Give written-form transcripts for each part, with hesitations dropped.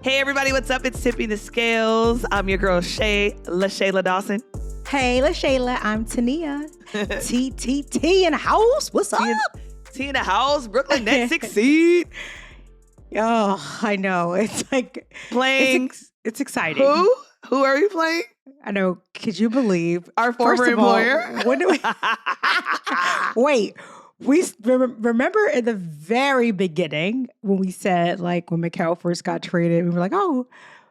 Hey everybody, what's up? It's Tippy the Scales. I'm your girl LaShayla Dawson. Hey, LaShayla, I'm Tania. T in the house. What's up? T in the house. Brooklyn Nets succeed. Oh, I know. It's like Playing. It's exciting. Who? Who are we playing? I know. Could you believe our former employer? When do we? Wait. We remember in the very beginning when we said, like, when Mikal first got traded, we were like, oh,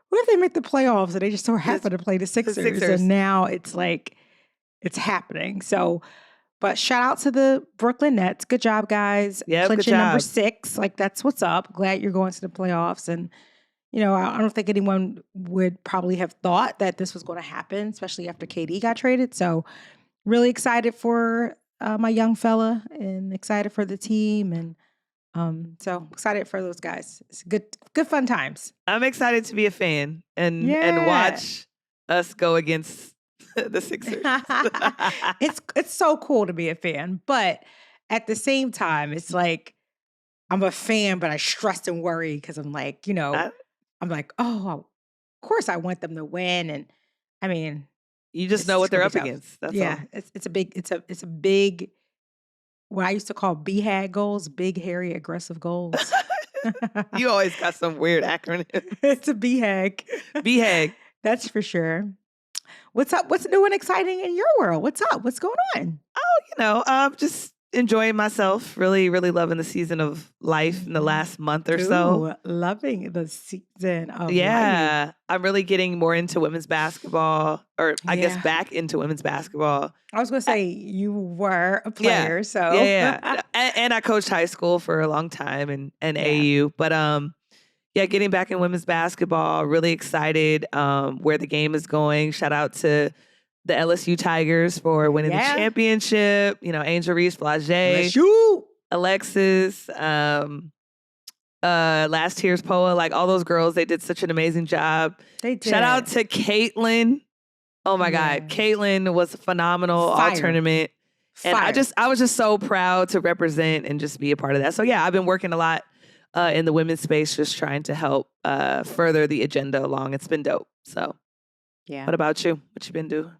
what if they make the playoffs and they just so happen to play the Sixers? And now it's like, it's happening. So, but shout out to the Brooklyn Nets. Good job, guys. Yeah, clinching number 6. Like, that's what's up. Glad you're going to the playoffs. And, you know, I don't think anyone would probably have thought that this was going to happen, especially after KD got traded. So really excited for my young fella and excited for the team. And so excited for those guys. It's good fun times. I'm excited to be a fan and watch us go against the Sixers. It's so cool to be a fan, but at the same time, it's like I'm a fan, but I stress and worry because I'm like, you know, I'm like, oh, of course I want them to win, and I mean, you just know what they're up against. That's all. It's a big what I used to call BHAG goals, big, hairy, aggressive goals. You always got some weird acronym. It's a BHAG. BHAG. That's for sure. What's up? What's new and exciting in your world? What's up? What's going on? Oh, just enjoying myself. Really, really loving the season of life in the last month or so. Loving the season of life. I'm really getting more into women's basketball, or I guess back into women's basketball. I was going to say you were a player, so. Yeah. and I coached high school for a long time and AU. But getting back in women's basketball, really excited where the game is going. Shout out to the LSU Tigers for winning the championship. You know, Angel Reese, Flage, Alexis, last year's Poa, like all those girls, they did such an amazing job. They did. Shout out to Caitlin. Oh my God. Caitlin was phenomenal all tournament. And I was just so proud to represent and just be a part of that. So yeah, I've been working a lot in the women's space, just trying to help further the agenda along. It's been dope. So what about you? What you been doing?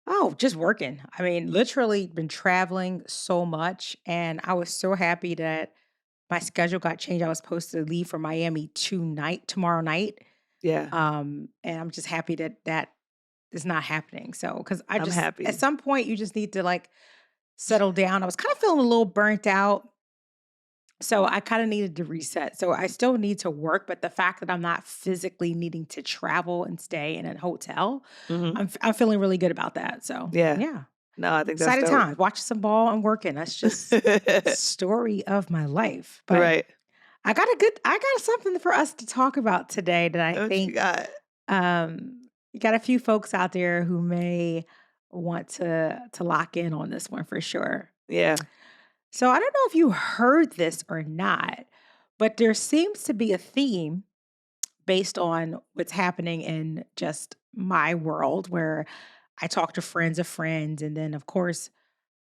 Oh, just working. I mean, literally been traveling so much. And I was so happy that my schedule got changed. I was supposed to leave for Miami tomorrow night. Yeah. And I'm just happy that is not happening. So, because I'm happy. At some point, you just need to like settle down. I was kind of feeling a little burnt out. So I kind of needed to reset. So I still need to work, but the fact that I'm not physically needing to travel and stay in a hotel, I'm feeling really good about that. So yeah. No, I think that's exciting dope. times. Watching some ball and working. That's just the story of my life. But I got something for us to talk about today that I think you got a few folks out there who may want to lock in on this one for sure. Yeah. So I don't know if you heard this or not, but there seems to be a theme based on what's happening in just my world where I talk to friends of friends. And then, of course,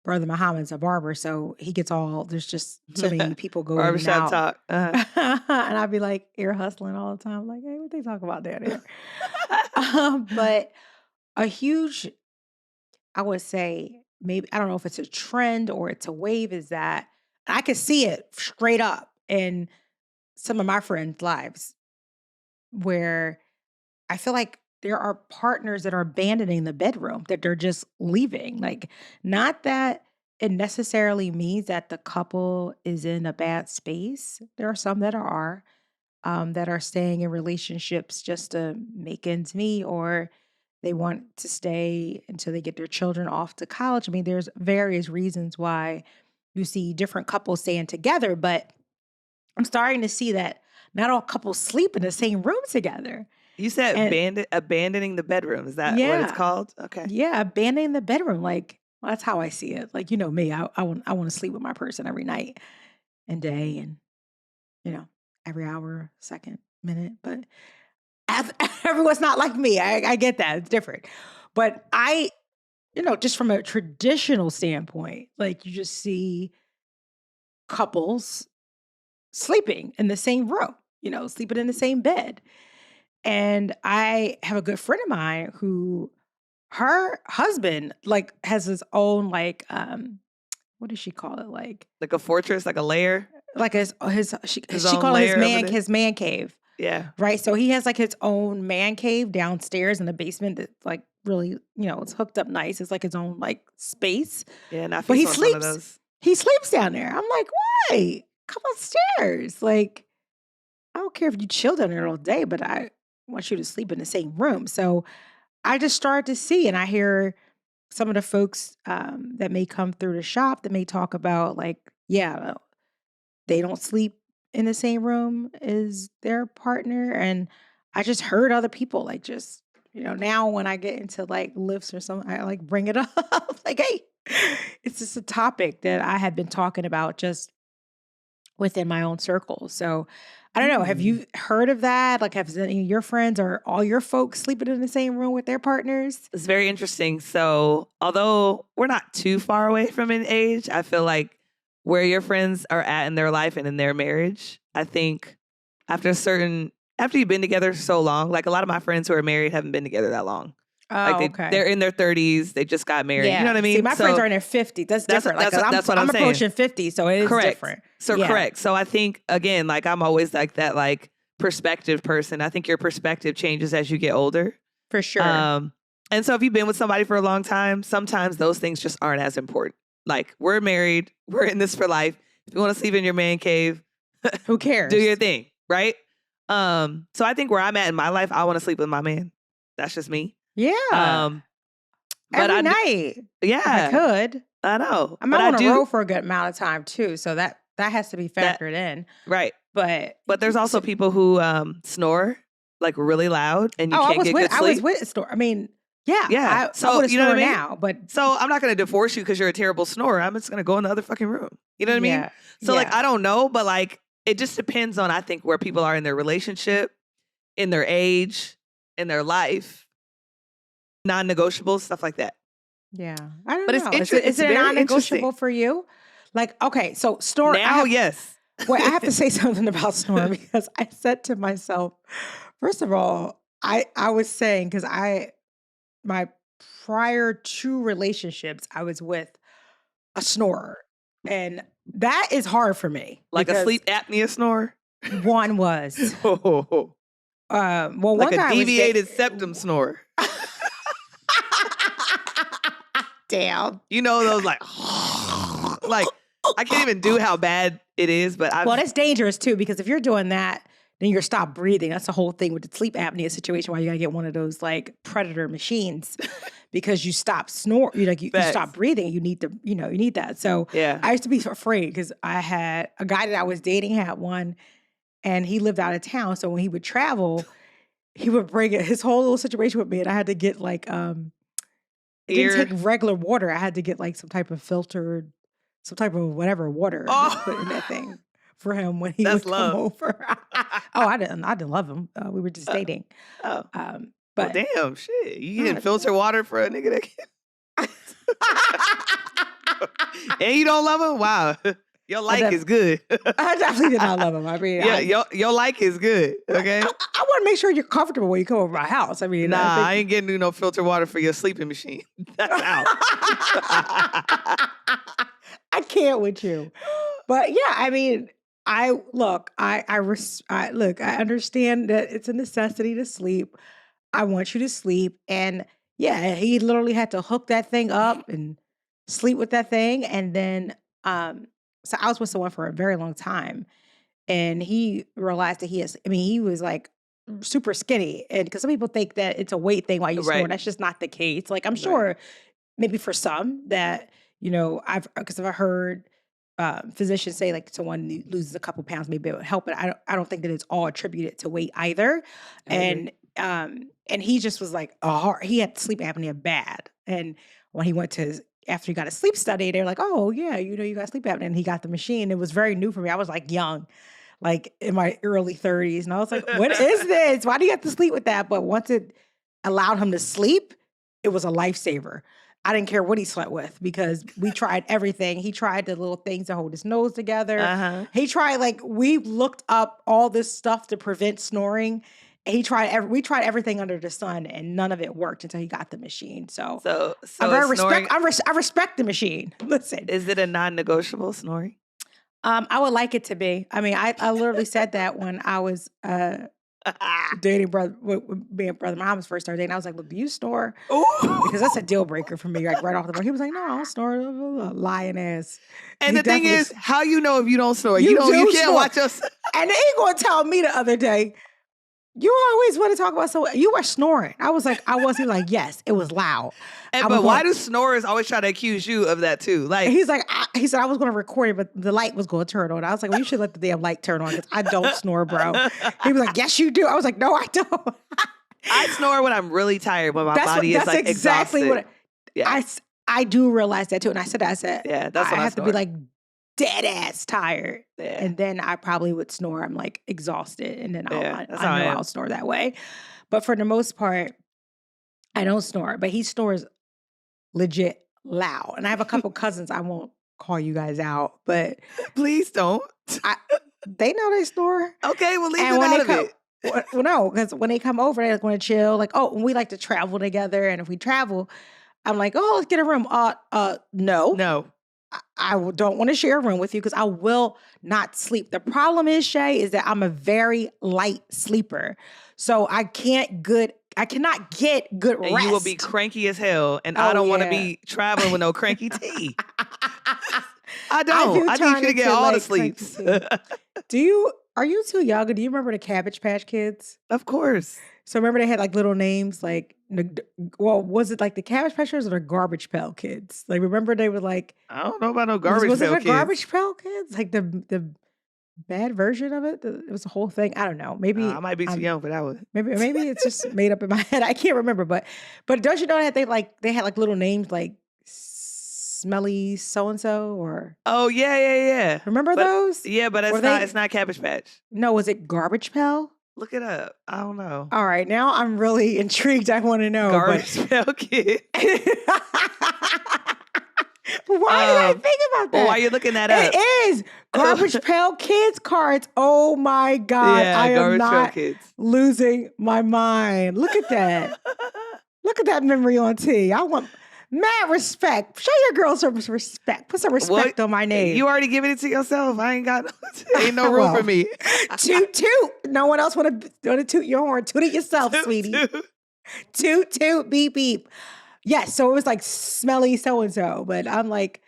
Brother Muhammad's a barber. So he gets there's just so many people go in and out. Talk. And I'd be like ear hustling all the time. Like, hey, what they talk about down there? But a huge, I would say, maybe, I don't know if it's a trend or it's a wave, is that I could see it straight up in some of my friends' lives where I feel like there are partners that are abandoning the bedroom, that they're just leaving. Like, not that it necessarily means that the couple is in a bad space. There are some that are staying in relationships just to make ends meet, or they want to stay until they get their children off to college. I mean, there's various reasons why you see different couples staying together, but I'm starting to see that not all couples sleep in the same room together. You said abandoning the bedroom. Is that what it's called? Okay. Yeah, abandoning the bedroom. Like, well, that's how I see it. Like, you know me, I want to sleep with my person every night and day, and you know, every hour, second, minute. But everyone's not like me. I get that. It's different. But just from a traditional standpoint, like, you just see couples sleeping in the same room, sleeping in the same bed. And I have a good friend of mine who her husband like has his own like what does she call it? Like a fortress, like a lair, Like his she own called lair over there. his man cave. Yeah. Right. So he has like his own man cave downstairs in the basement that's like really, it's hooked up nice. It's like his own like space. Yeah, and I But feast on some of those. he sleeps down there. I'm like, why? Come upstairs. Like, I don't care if you chill down there all day, but I want you to sleep in the same room. So I just started to see, and I hear some of the folks that may come through the shop that may talk about like, yeah, they don't sleep in the same room as their partner. And I just heard other people like just, now when I get into like lifts or something, I like bring it up. Like, hey, it's just a topic that I had been talking about just within my own circle. So I don't know. Have you heard of that? Like, have any of your friends or all your folks sleeping in the same room with their partners? It's very interesting. So although we're not too far away from an age, I feel like where your friends are at in their life and in their marriage, I think after you've been together so long, like a lot of my friends who are married haven't been together that long. Oh, They're in their 30s. They just got married. Yeah. You know what I mean? See, my friends are in their 50s. That's different. That's what I'm saying. approaching 50, so it is Correct. different. So correct. So I think, again, like I'm always like that like perspective person. I think your perspective changes as you get older. For sure. And so if you've been with somebody for a long time, sometimes those things just aren't as important. Like we're married. We're in this for life. If you want to sleep in your man cave, who cares? do your thing. Right. So I think where I'm at in my life, I want to sleep with my man. That's just me. Yeah. But Every night. Yeah. I could. I know. I'm on a road for a good amount of time too. So that has to be factored in. Right. But there's also people who snore like really loud and you can't get good sleep. I was with a snore. I mean, yeah. So I would you know what I mean? now, but so I'm not going to divorce you because you're a terrible snorer. I'm just going to go in the other fucking room. You know what I mean? So like I don't know, but like it just depends on I think where people are in their relationship, in their age, in their life, non-negotiables, stuff like that. Yeah, I don't know. Is it non-negotiable for you? Like, okay, so snoring. Now, yes. Well, I have to say something about snoring because I said to myself, first of all, I was saying because my prior 2 relationships, I was with a snorer, and that is hard for me. Like a sleep apnea snore. One was. Well, like one guy a deviated septum snore. Damn. You know those like I can't even do how bad it is, but well, that's dangerous too because if you're doing that, then you're stop breathing. That's the whole thing with the sleep apnea situation. Why you gotta get one of those like predator machines because you stop snore. You stop breathing. You need you need that. So I used to be afraid because I had a guy that I was dating had one, and he lived out of town. So when he would travel, he would bring his whole little situation with me, and I had to get like I didn't take regular water. I had to get like some type of filtered, some type of whatever water to put in that thing for him when he would come over. I didn't love him. We were just dating. But damn, shit, you didn't filter water for a nigga that and you don't love him? Wow. Your like is good. I definitely did not love him. I mean, your like is good. Okay. I want to make sure you're comfortable when you come over my house. I mean, I ain't getting no filter water for your sleeping machine. That's out. I can't with you. But yeah, I mean, I understand that it's a necessity to sleep. I want you to sleep, and yeah, he literally had to hook that thing up and sleep with that thing, and then so I was with someone for a very long time, and he realized that he was like super skinny. And because some people think that it's a weight thing while you snore, that's just not the case. Like I'm sure maybe for some that, I've heard physicians say like someone loses a couple pounds, maybe it would help, but I don't think that it's all attributed to weight either. And he just was like, he had sleep apnea bad. And when he went to after he got a sleep study, they're like, oh yeah, you got sleep apnea. And he got the machine. It was very new for me. I was like young, like in my early 30s. And I was like, what is this? Why do you have to sleep with that? But once it allowed him to sleep, it was a lifesaver. I didn't care what he slept with because we tried everything. He tried the little things to hold his nose together. He tried, we looked up all this stuff to prevent snoring. we tried everything under the sun, and none of it worked until he got the machine. So I respect the machine. Listen, is it a non-negotiable, snoring? I would like it to be. I mean, I literally said that when I was dating being brother Muhammad's first started dating. I was like, look, do you snore? Ooh. Because that's a deal breaker for me, like right off the bat. He was like, no, I don't snore. Lying ass. And the thing is, how you know if you don't snore? You can't snore. watch us. And then he gonna tell me the other day, you always want to talk about you were snoring. I was like, I wasn't like, yes, it was loud. But why do snorers always try to accuse you of that too? Like he said I was going to record it, but the light was going to turn on. I was like, well, you should let the damn light turn on because I don't snore, bro. He was like, yes, you do. I was like, no, I don't. I snore when I'm really tired, when my body is like exactly exhausted. I do realize that too. And I said, yeah, that's what I have to be like dead ass tired. Yeah. And then I probably would snore. I'm like exhausted. And then I know I'll snore that way. But for the most part, I don't snore. But he snores legit loud. And I have a couple cousins. I won't call you guys out, but please don't. They know they snore. Okay, well leave it out of it. Well, no, because when they come over, they're going to chill. Like, we like to travel together. And if we travel, I'm like, let's get a room. No. I don't want to share a room with you because I will not sleep. The problem is, Shay, is that I'm a very light sleeper. So I cannot get good rest. And you will be cranky as hell. And I don't want to be traveling with no cranky tea. I don't. I need you to get all the sleeps. Are you too young? Do you remember the Cabbage Patch Kids? Of course. So remember they had like little names like, was it like the Cabbage Patchers or the Garbage Pail Kids? Like, remember they were like, I don't know about no Garbage Pail Kids. Was it the Garbage Pail Kids? Like the bad version of it? It was a whole thing. I don't know. Maybe I might be too young for that one. Maybe it's just made up in my head. I can't remember. But don't you know that they had like little names like Smelly so-and-so or? Oh, yeah. Remember those? Yeah, but it's not Cabbage Patch. No, was it Garbage Pail? Look it up. I don't know. All right, now I'm really intrigued. I want to know. Garbage Pail Kid. Why did I think about that? Well, why are you looking that up? It is Garbage Pail Kids cards. Oh my God. Yeah, I am not Kids. Losing my mind. Look at that. Look at that memory on T. I want mad respect. Show your girls some respect. Put some respect on my name. You already giving it to yourself. I ain't got ain't no room for me. Toot. No one else want to toot your horn. Toot it yourself, sweetie. Toot, beep, beep. Yes, so it was like Smelly so-and-so, but I'm like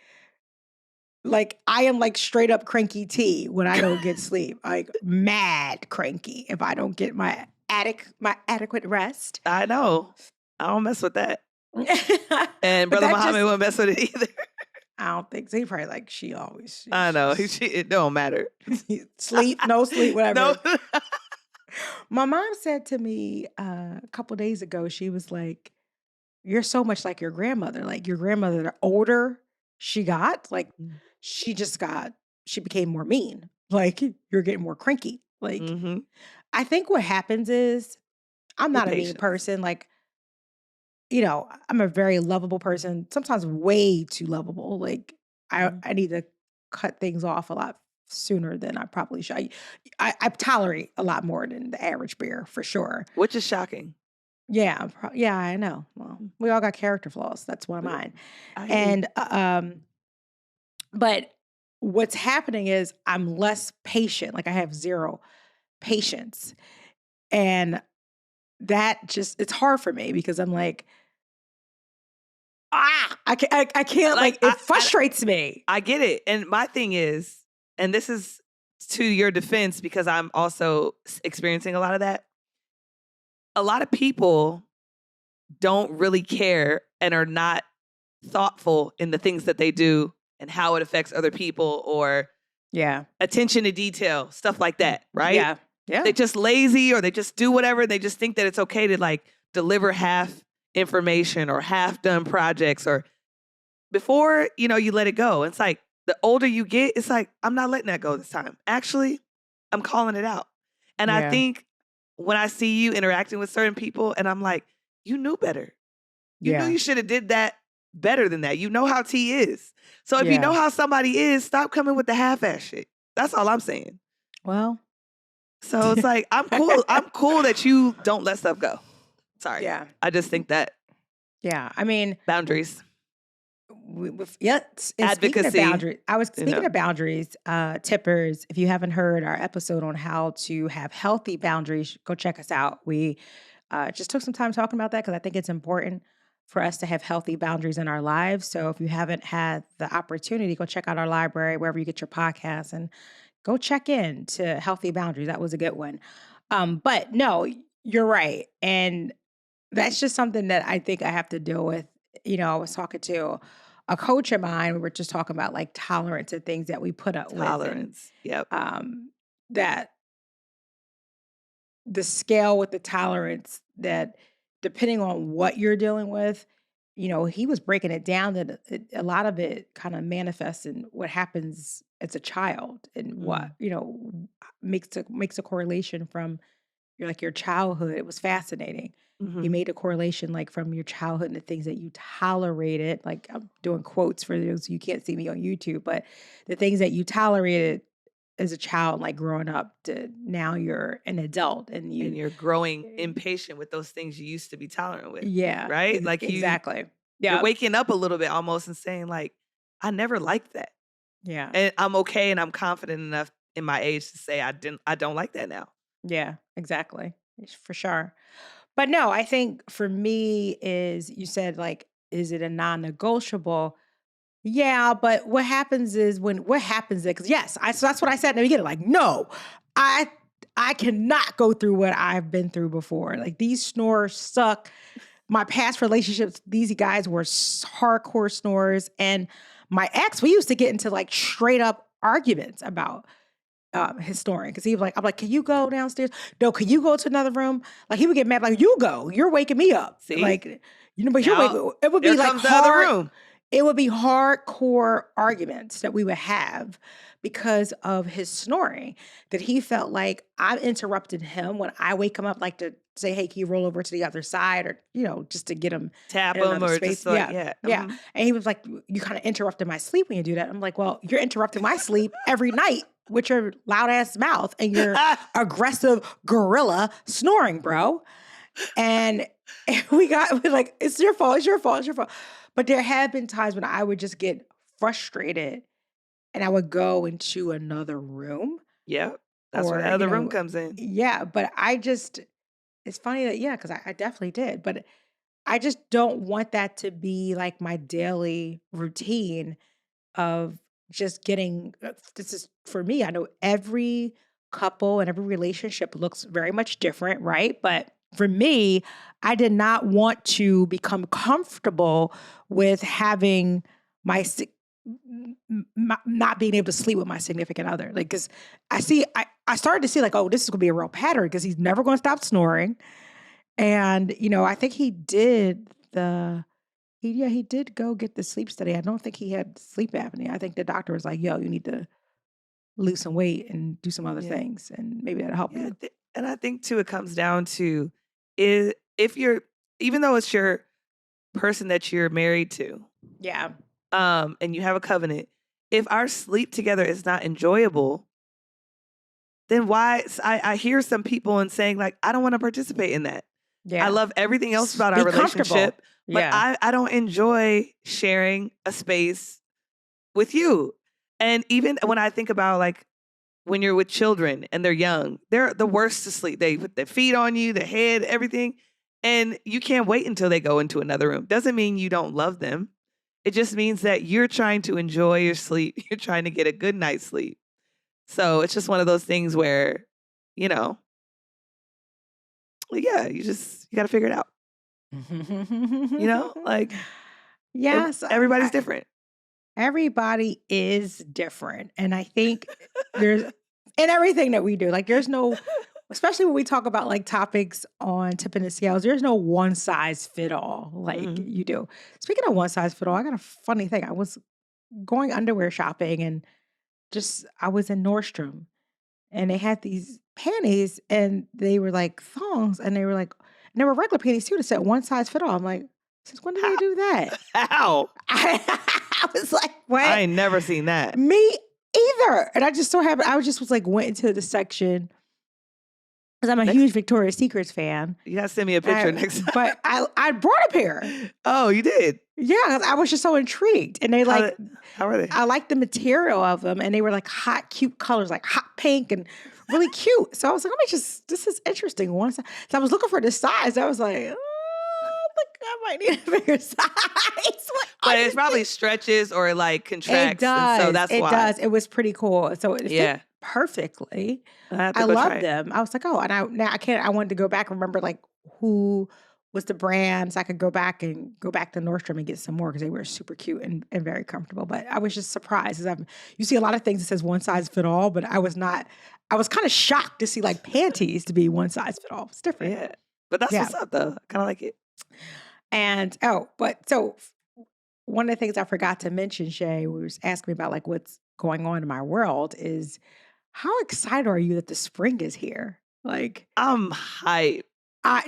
I am like straight up cranky T when I don't get sleep. Like mad cranky if I don't get my adequate rest. I know. I don't mess with that. And Brother Muhammad won't mess with it either. I don't think so. He probably like she always. I know. It don't matter. Sleep, no sleep, whatever. No. My mom said to me a couple days ago, she was like, you're so much like your grandmother. Like your grandmother, the older she got, like she became more mean. Like you're getting more cranky. Like I think what happens is I'm not a mean person. Like, I'm a very lovable person, sometimes way too lovable. Like I need to cut things off a lot sooner than I probably should. I tolerate a lot more than the average bear for sure. Which is shocking. Yeah, I know. Well, we all got character flaws. That's one of mine. But what's happening is I'm less patient. Like I have zero patience. And that it's hard for me because I'm like, I can't it frustrates me. I get it. And my thing is, and this is to your defense because I'm also experiencing a lot of that. A lot of people don't really care and are not thoughtful in the things that they do and how it affects other people or attention to detail, stuff like that, right? Yeah. They're just lazy or they just do whatever. They just think that it's okay to like deliver half information or half done projects or before, you let it go. It's like the older you get, it's like, I'm not letting that go this time. Actually, I'm calling it out. And I think when I see you interacting with certain people and I'm like, you knew better. You knew you should have did that better than that. You know how T is. So if you know how somebody is, stop coming with the half-ass shit. That's all I'm saying. Well, So it's like, I'm cool. I'm cool that you don't let stuff go. Sorry. Yeah. I just think that. Yeah. I mean, boundaries. Speaking of boundaries, I was speaking of boundaries, tippers. If you haven't heard our episode on how to have healthy boundaries, go check us out. We just took some time talking about that because I think it's important for us to have healthy boundaries in our lives. So if you haven't had the opportunity, go check out our library, wherever you get your podcasts, and go check in to healthy boundaries. That was a good one. But no, you're right. And that's just something that I think I have to deal with. I was talking to a coach of mine. We were just talking about like tolerance and things that we put up with. Tolerance. Yep. That the scale with the tolerance, that depending on what you're dealing with, he was breaking it down that a lot of it kind of manifests in what happens as a child and what, makes a correlation from your childhood. It was fascinating. He made a correlation like from your childhood and the things that you tolerated. Like, I'm doing quotes for those you can't see me on YouTube, but the things that you tolerated as a child, like growing up, to now you're an adult and you're growing impatient with those things you used to be tolerant with. Yeah. Right? Like exactly. You're waking up a little bit almost and saying like, I never liked that. Yeah. And I'm okay and I'm confident enough in my age to say I don't like that now. Yeah, exactly. For sure. But no, I think for me is, you said like, is it a non-negotiable? Yeah, but what happens is because yes, so that's what I said in the beginning. Like, no, I cannot go through what I've been through before. Like, these snores suck. My past relationships, these guys were hardcore snorers. And my ex, we used to get into like straight up arguments about his snoring, because he was like, I'm like, can you go downstairs? No, can you go to another room? Like, he would get mad, like, you go, you're waking me up. See? Like, but it would be like hard. It would be hardcore arguments that we would have because of his snoring, that he felt like I interrupted him when I wake him up, like to say, hey, can you roll over to the other side, or, just to get him tap him or space. Just like, yeah. And he was like, you kind of interrupted my sleep when you do that. I'm like, well, you're interrupting my sleep every night with your loud ass mouth and your aggressive gorilla snoring, bro. And we're like, it's your fault. But there have been times when I would just get frustrated and I would go into another room. Yeah. That's where the other room comes in. Yeah. But it's funny that, because I definitely did. But I just don't want that to be like my daily routine of just getting, this is for me. I know every couple and every relationship looks very much different, right? But for me, I did not want to become comfortable with having not being able to sleep with my significant other. Like, because I started to see like, oh, this is going to be a real pattern, because he's never going to stop snoring. And, I think he did he did go get the sleep study. I don't think he had sleep apnea. I think the doctor was like, yo, you need to lose some weight and do some other things, and maybe that'll help you. And I think too, it comes down to if you're, even though it's your person that you're married to. Yeah. And you have a covenant, if our sleep together is not enjoyable, then why? I hear some people and saying like, I don't want to participate in that. Yeah. I love everything else about our relationship, but I don't enjoy sharing a space with you. And even when I think about like when you're with children and they're young, they're the worst to sleep. They put their feet on you, their head, everything. And you can't wait until they go into another room. Doesn't mean you don't love them. It just means that you're trying to enjoy your sleep. You're trying to get a good night's sleep. So it's just one of those things where, you got to figure it out. Like, yes, everybody's different. Everybody is different. And I think there's, in everything that we do, like there's no, especially when we talk about like topics on tipping the scales, there's no one size fit all like you do. Speaking of one size fit all, I got a funny thing. I was going underwear shopping and I was in Nordstrom and they had these panties and they were like thongs and they were regular panties too that said one size fit all. I'm like, since when did they do that? How? I was like, what? I ain't never seen that. Me either. And I just so happened, was like, went into the section because I'm a huge Victoria's Secrets fan. You gotta send me a picture next time. But I brought a pair. Oh, you did? Yeah, 'cause I was just so intrigued. And they how are they? I like the material of them, and they were like hot, cute colors, like hot pink and really cute. So I was like, this is interesting. So I was looking for the size. I was like, I might need a bigger size. But it probably stretches or like contracts. It does. So that's why. It does. It was pretty cool. So it fit perfectly. I love them. I was like, I wanted to go back and remember like who was the brand, so I could go back to Nordstrom and get some more because they were super cute and very comfortable. But I was just surprised. You see a lot of things that says one size fit all, but I was kind of shocked to see like panties to be one size fit all. It's different. Yeah. But that's what's up though. I kind of like it. And so one of the things I forgot to mention, Shay, was asking me about like what's going on in my world is how excited are you that the spring is here? Like I'm hyped.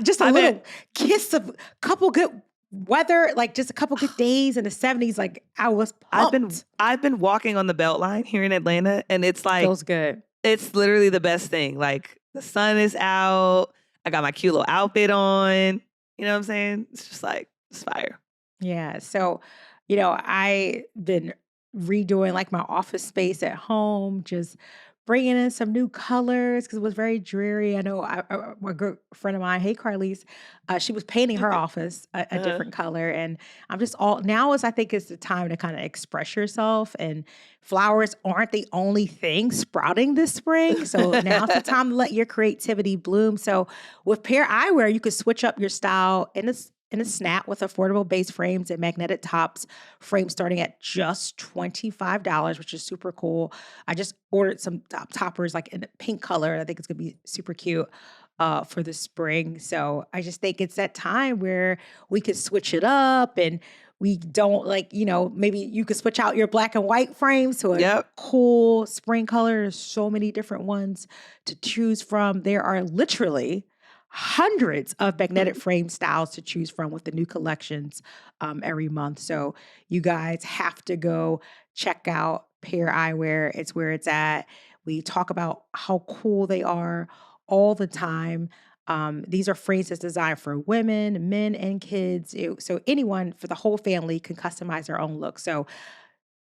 Just a little kiss of couple good weather, like just a couple good days in the 70s. Like I was pumped. I've been walking on the Beltline here in Atlanta, and it's like feels good. It's literally the best thing. Like the sun is out. I got my cute little outfit on. You know what I'm saying? It's just like it's fire. Yeah. So, I've been redoing like my office space at home, just bringing in some new colors because it was very dreary. I know a good friend of mine, hey Carlise, she was painting her office a different color, and I'm just I think it's the time to kind of express yourself. And flowers aren't the only thing sprouting this spring, so now's the time to let your creativity bloom. So with Pair Eyewear, you could switch up your style in a snap with affordable base frames and magnetic tops, frames starting at just $25, which is super cool. I just ordered some toppers like in a pink color. I think it's going to be super cute for the spring. So I just think it's that time where we could switch it up, and we don't maybe you could switch out your black and white frames to a cool spring color. There's so many different ones to choose from. There are literally hundreds of magnetic frame styles to choose from with the new collections every month. So you guys have to go check out Pair Eyewear. It's where it's at. We talk about how cool they are all the time. These are frames that's designed for women, men, and kids. So anyone for the whole family can customize their own look. So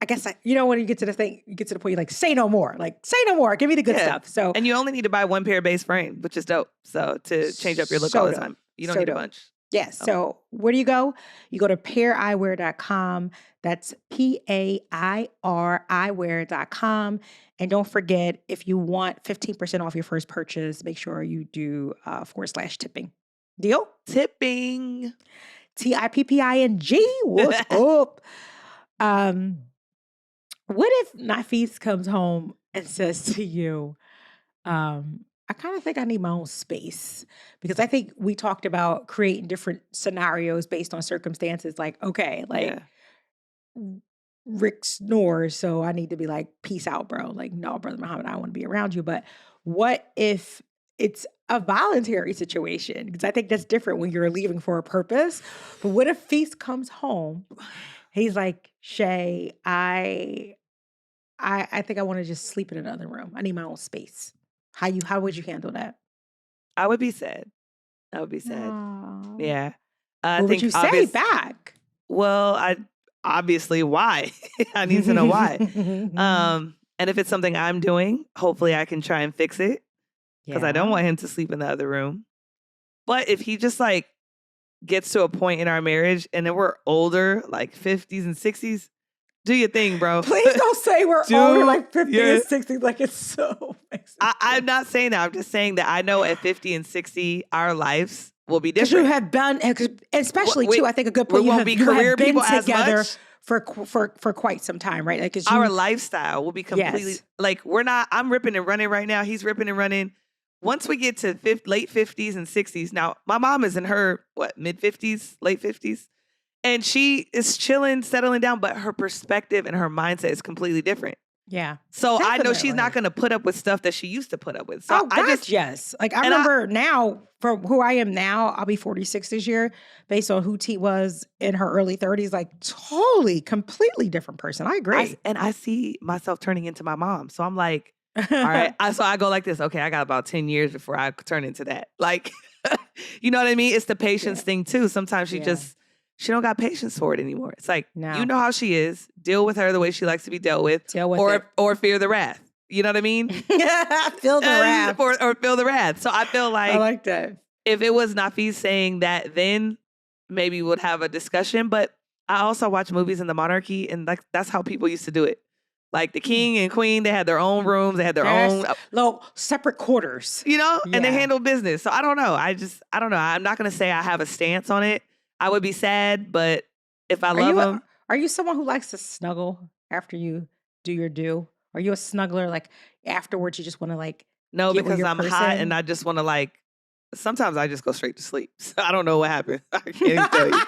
I guess, when you get to the thing, you get to the point, you're like, say no more. Like, say no more. Give me the good stuff. So, and you only need to buy one pair of base frame, which is dope. So to change up your look all the time. You don't need a bunch. Yes. Yeah, so where do you go? You go to paireyewear.com. That's PAIR eyewear.com. And don't forget, if you want 15% off your first purchase, make sure you do /tipping. Deal? Tipping. TIPPING. What's up? What if Nafis comes home and says to you, I kind of think I need my own space? Because I think we talked about creating different scenarios based on circumstances. Like, okay, Rick snores, so I need to be like, peace out, bro. Like, no, Brother Muhammad, I want to be around you. But what if it's a voluntary situation? Because I think that's different when you're leaving for a purpose. But what if Feast comes home? He's like, Shay, I think I want to just sleep in another room. I need my own space. How would you handle that? I would be sad. Yeah. What would you say back? Well, obviously why? I need to know why. And if it's something I'm doing, hopefully I can try and fix it. Because I don't want him to sleep in the other room. But if he just like gets to a point in our marriage and then we're older, like 50s and 60s, do your thing, bro. Please don't say we're older, like 50 and 60, like it's so I'm not saying that. I'm just saying that I know at 50 and 60, our lives will be different. Because you have done, especially too, I think a good point, we won't be career people together for quite some time, right? Like our lifestyle will be completely, like I'm ripping and running right now. He's ripping and running. Once we get to late 50s and 60s, now my mom is in her, mid 50s, late 50s. And she is chilling, settling down, but her perspective and her mindset is completely different. Yeah. So definitely. I know she's not going to put up with stuff that she used to put up with. So yes. Like I remember now, from who I am now, I'll be 46 this year, based on who T was in her early 30s, like totally, completely different person. I agree. And I see myself turning into my mom. So I'm like, All right. So I go like this. Okay, I got about 10 years before I turn into that. Like, you know what I mean? It's the patience thing too. Sometimes she don't got patience for it anymore. It's like, you know how she is. Deal with her the way she likes to be dealt with. Or fear the wrath. You know what I mean? Feel the wrath. Or feel the wrath. So I feel like I like that. If it was Nafis saying that, then maybe we'd have a discussion. But I also watch movies in the monarchy, and like that's how people used to do it. Like the king and queen, they had their own rooms, they had their own little separate quarters, and they handled business. So I don't know. I don't know. I'm not gonna say I have a stance on it. I would be sad, but if I love them, are you someone who likes to snuggle after you do your do? Are you a snuggler? Like afterwards, you just want to like no, because I'm hot and I just want to like. Sometimes I just go straight to sleep. So I don't know what happened. I can't even tell you.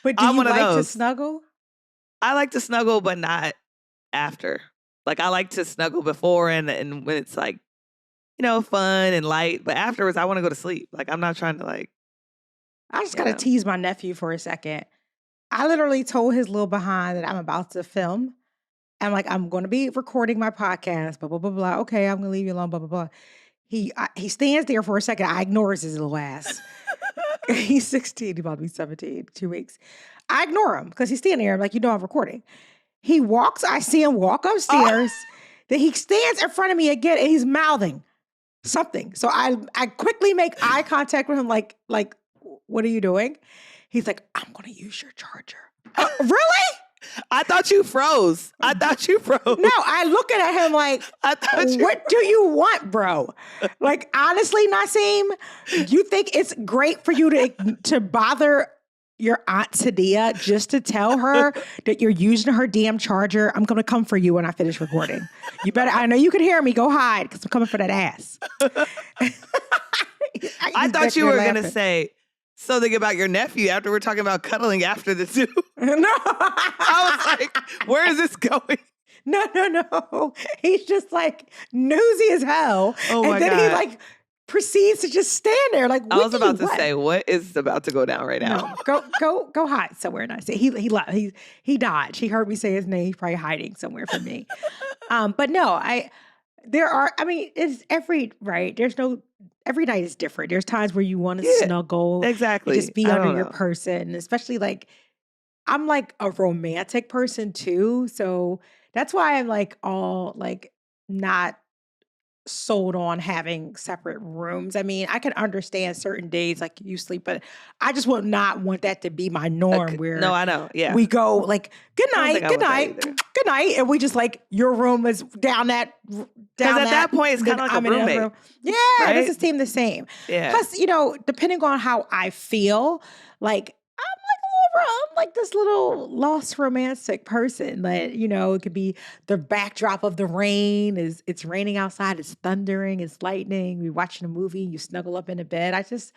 But do you like to snuggle? I like to snuggle, but not after. Like I like to snuggle before and when it's like, fun and light. But afterwards, I want to go to sleep. Like I'm not trying to like. I just gotta tease my nephew for a second. I literally told his little behind that I'm about to film. I'm like, I'm going to be recording my podcast. Blah blah blah blah. Okay, I'm gonna leave you alone. Blah blah blah. He stands there for a second. I ignore his little ass. He's 16. He's about to be 17, 2 weeks. I ignore him because he's standing there. I'm like, I'm recording. He walks. I see him walk upstairs. Then he stands in front of me again and he's mouthing something. So I quickly make eye contact with him like, what are you doing? He's like, I'm going to use your charger. Really? I thought you froze. No, I looking at him like, what do you want, bro? Like, honestly, Naseem, you think it's great for you to bother your Aunt Sadia just to tell her that you're using her damn charger? I'm going to come for you when I finish recording. You better, I know you can hear me. Go hide because I'm coming for that ass. I thought you were going to say something about your nephew after we're talking about cuddling after the two. No. I was like, where is this going? No. He's just like nosy as hell. Oh my God. And then he like proceeds to just stand there like, I was about to say, what is about to go down right now? No, go hide somewhere. And I say, he dodged. He heard me say his name. He's probably hiding somewhere from me. But no, it's every night is different. There's times where you want to snuggle. Exactly. Just be under your person. Especially like, I'm like a romantic person too. So that's why I'm like all like not sold on having separate rooms. I mean, I can understand certain days like you sleep, but I just would not want that to be my norm where no, I know. Yeah. We go like, good night. And we just like, your room is down that. Because at that point, it's kind of like a roommate. Yeah, right? It doesn't seem the same. Yeah. Plus, depending on how I feel, like, I'm like this little lost romantic person. But, it could be the backdrop of the rain. It's raining outside. It's thundering. It's lightning. We're watching a movie. You snuggle up in a bed. It's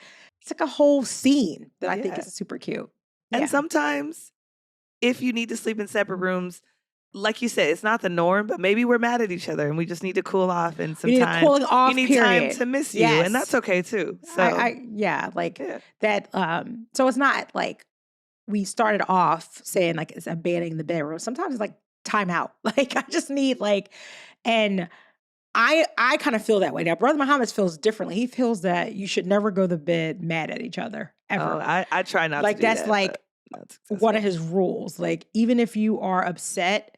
like a whole scene that I think is super cute. And sometimes if you need to sleep in separate rooms, like you said, it's not the norm, but maybe we're mad at each other and we just need to cool off and some time. Cooling off, you need period. time to miss you, and that's okay too. So that. So it's not like we started off saying like it's abandoning the bedroom. Sometimes it's like time out. Like I just need and I kind of feel that way. Now, Brother Muhammad feels differently. He feels that you should never go to bed mad at each other ever. Oh, I try not to do that's that, like one of his rules. Like even if you are upset,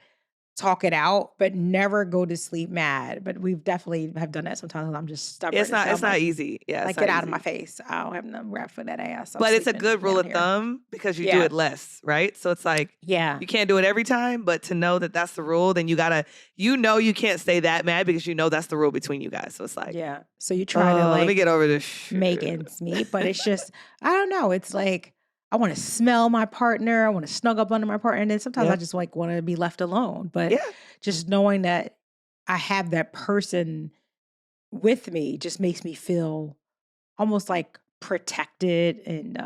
talk it out, but never go to sleep mad. But we've definitely have done that sometimes. I'm just stubborn. It's not easy. Yeah, like get out of my face. I don't have no rap for that ass. But it's a good rule of thumb because you do it less, right? So it's like, you can't do it every time, but to know that that's the rule, then you gotta, you can't stay that mad because that's the rule between you guys. So it's like, So you try to like, let me get over this. Make ends meet, but it's just, I don't know. It's like, I want to smell my partner. I want to snug up under my partner. And then sometimes I just like want to be left alone. But just knowing that I have that person with me just makes me feel almost like protected and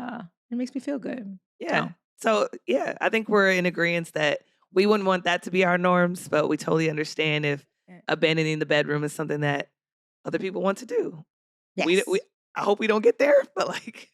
it makes me feel good. Yeah. So I think we're in agreement that we wouldn't want that to be our norms, but we totally understand if abandoning the bedroom is something that other people want to do. Yes. I hope we don't get there, but like.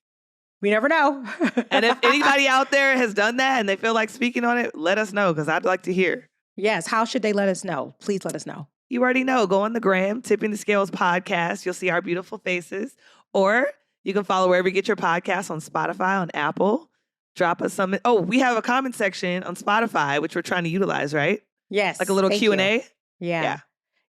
We never know. And if anybody out there has done that and they feel like speaking on it, let us know because I'd like to hear. Yes. How should they let us know? Please let us know. You already know. Go on the gram, Tipping the Scales podcast. You'll see our beautiful faces. Or you can follow wherever you get your podcasts on Spotify, on Apple. Drop us some. Oh, we have a comment section on Spotify, which we're trying to utilize, right? Yes. Like a little Q&A. Yeah.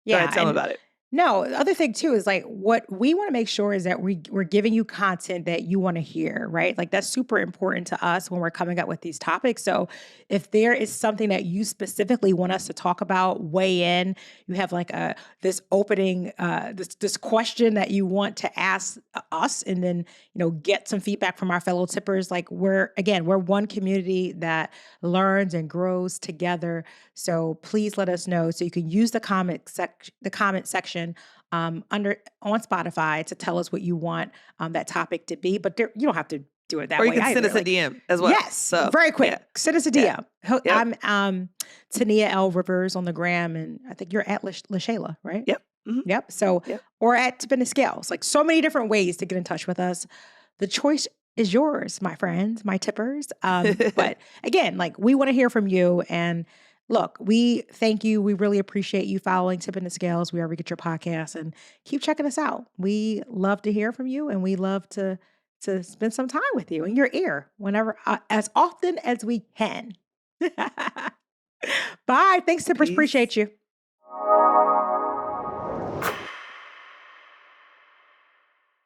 Go ahead, tell them about it. No, the other thing too is like what we want to make sure is that we're giving you content that you want to hear, right? Like that's super important to us when we're coming up with these topics. So if there is something that you specifically want us to talk about, weigh in, you have like this opening, this question that you want to ask us, and then get some feedback from our fellow tippers. Like we're one community that learns and grows together. So please let us know. So you can use the comment section on Spotify to tell us what you want that topic to be. But you don't have to do it that way. Or you can send us a DM as well. Yes, so, very quick. Yeah. Send us a DM. Yeah. I'm Tania L. Rivers on the gram, and I think you're at LaShayla, right? Yep. Mm-hmm. Yep. So, or at Tipping the Scales. Like so many different ways to get in touch with us. The choice is yours, my friends, my tippers. But again, like we want to hear from you. And look, we thank you. We really appreciate you following Tipping the Scales wherever you get your podcasts, and keep checking us out. We love to hear from you, and we love to spend some time with you in your ear whenever, as often as we can. Bye. Thanks, tippers. Appreciate you.